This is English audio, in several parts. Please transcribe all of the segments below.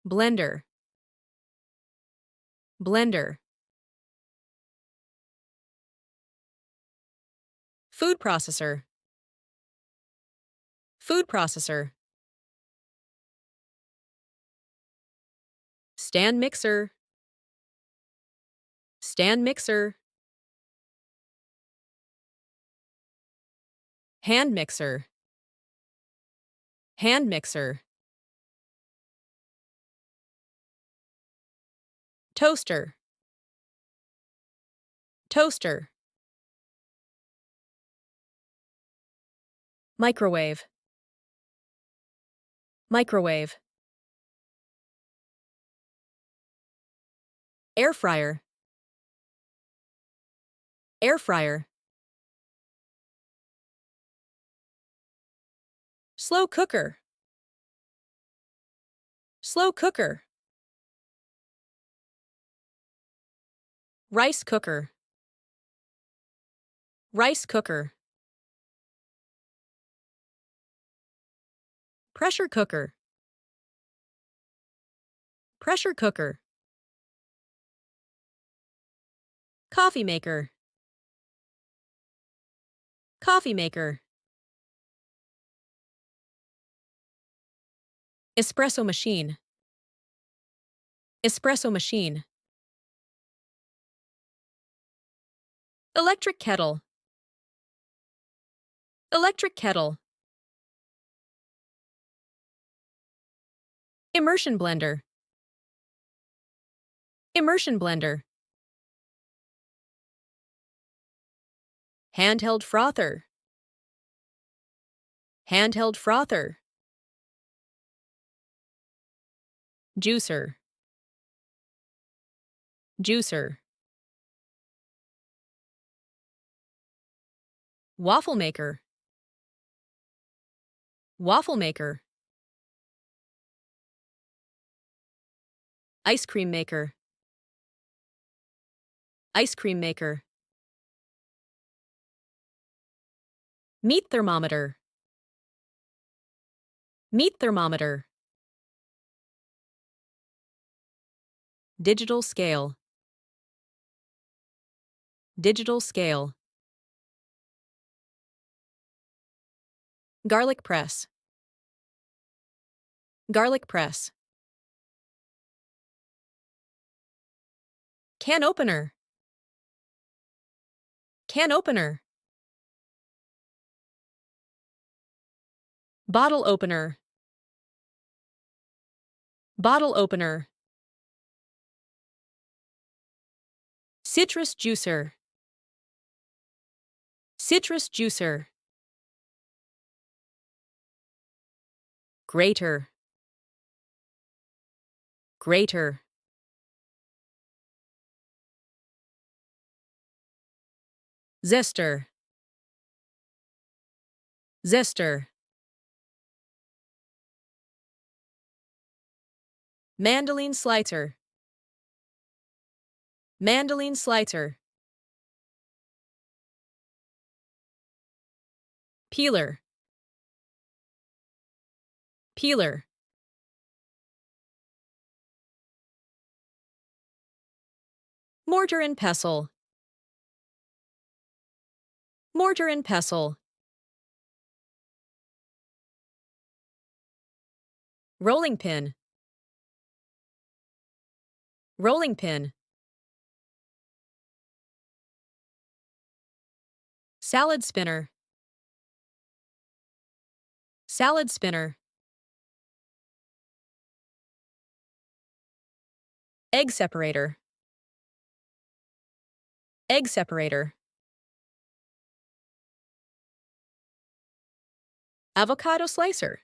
blender, blender. Food processor, food processor. Stand mixer, stand mixer. Hand mixer, hand mixer. Toaster, toaster. Microwave, microwave. Air fryer, air fryer. Slow cooker, slow cooker. Rice cooker, rice cooker. Pressure cooker, pressure cooker. Coffee maker, coffee maker. Espresso machine, espresso machine. Electric kettle, electric kettle. Immersion blender, immersion blender. Handheld frother, handheld frother. Juicer, juicer. Waffle maker, waffle maker. Ice cream maker, ice cream maker. Meat thermometer, meat thermometer. Digital scale, digital scale. Garlic press, garlic press. Can opener, can opener. Bottle opener, bottle opener. Citrus juicer, citrus juicer. Grater, grater. Zester, zester. Mandolin slicer, mandolin slicer. Peeler, peeler. Mortar and pestle, mortar and pestle. Rolling pin, rolling pin. Salad spinner, salad spinner. Egg separator, egg separator. Avocado slicer,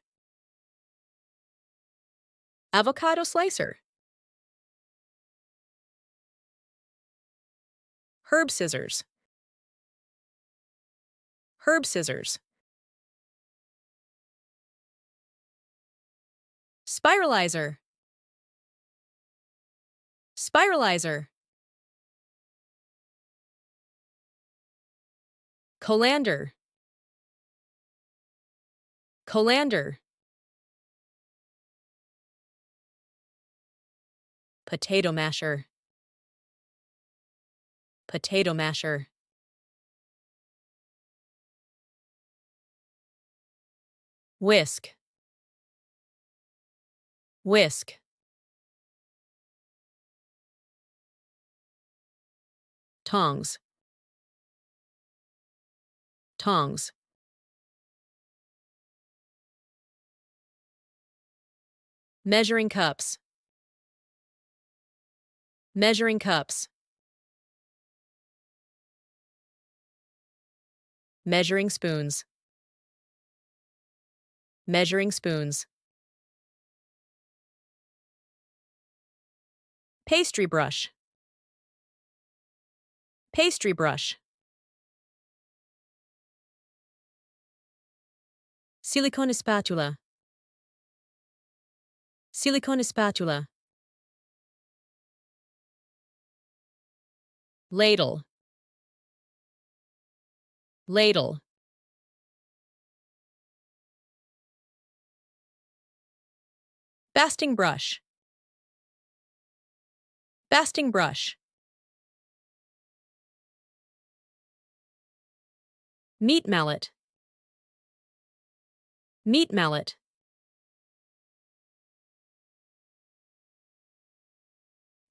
avocado slicer. Herb scissors, herb scissors. Spiralizer, spiralizer. Colander, colander. potato masher, potato masher. Whisk, whisk. Tongs, tongs. Measuring cups, measuring cups. Measuring spoons, measuring spoons. Pastry brush, pastry brush. Silicone spatula, silicone spatula. Ladle, ladle. Basting brush, basting brush. Meat mallet, meat mallet.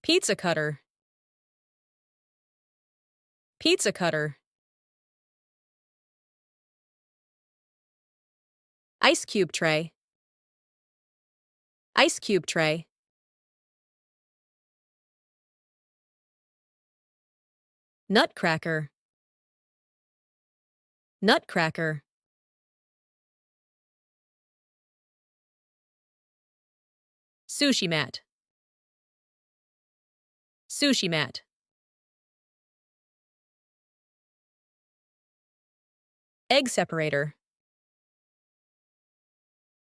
Pizza cutter, pizza cutter. Ice cube tray, ice cube tray. Nutcracker, nutcracker. Sushi mat, sushi mat. Egg separator,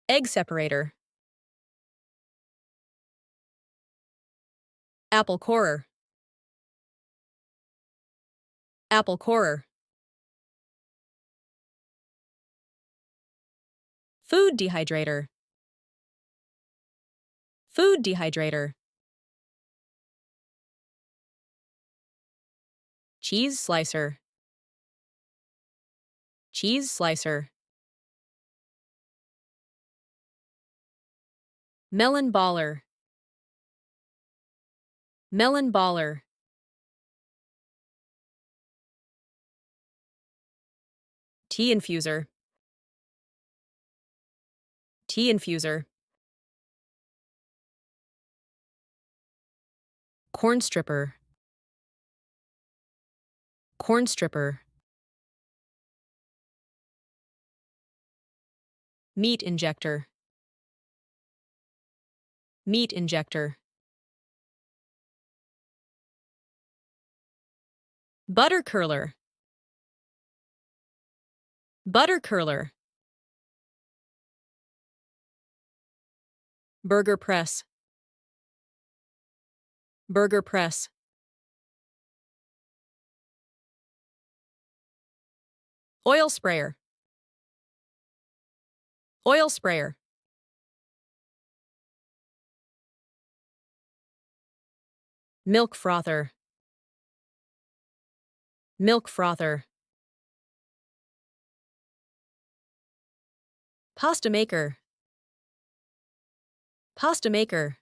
egg separator. Apple corer, apple corer. Food dehydrator, food dehydrator. Cheese slicer, cheese slicer. Melon baller, melon baller. Tea infuser, tea infuser. Corn stripper, corn stripper. Meat injector, meat injector. Butter curler, butter curler. Burger press, burger press. Oil sprayer, oil sprayer. Milk frother, milk frother. Pasta maker, pasta maker.